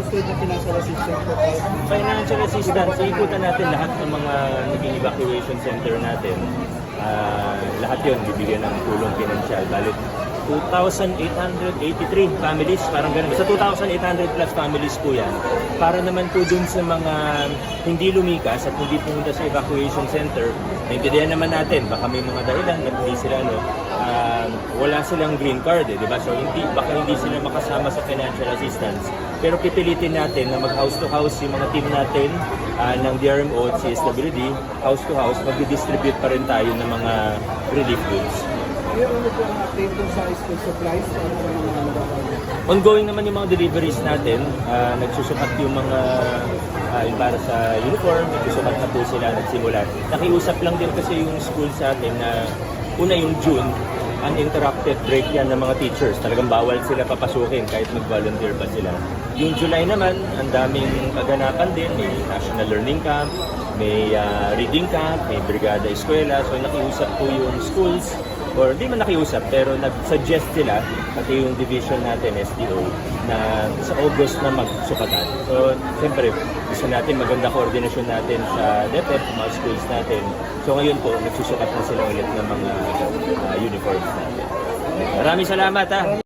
requested na financial assistance po? Financial assistance, ikutan natin lahat ng mga naging evacuation center natin. Lahat yun, bibigyan ng tulong pinansyal. Balit 2,883 families, parang ganun. Sa 2,800 plus families po yan. Para naman po dun sa mga hindi lumikas at hindi pumunta sa evacuation center, naintindihan naman natin, baka may mga dahilan na hindi sila, wala silang green card, di ba? So baka hindi sila makasama sa financial assistance. Pero pipilitin natin na mag-house to house yung mga team natin ng DRMO at CSWD, house to house, mag-distribute pa rin tayo ng mga relief goods. Ano po ang update dun sa school supplies? Ongoing naman yung mga deliveries natin. Nagsusukat yung mga yung para sa uniform, nagsusukat na po sila, nagsimula. Nakiusap lang din kasi yung school sa atin na una yung June, uninterrupted break yan ng mga teachers. Talagang bawal sila papasukin kahit mag-volunteer pa sila. Yung July naman, ang daming kaganapan din. May National Learning Camp, may Reading Camp, may Brigada Eskwela. So nakiusap po yung schools, or di man nakiusap, pero nag-suggest sila, pati yung division natin, SDO, na sa August na magsukatan. So, siyempre, gusto natin maganda koordinasyon natin sa DepEd, mga schools natin. So, ngayon po, nagsusukat na sila ulit ng mga uniforms natin. Maraming salamat, ha!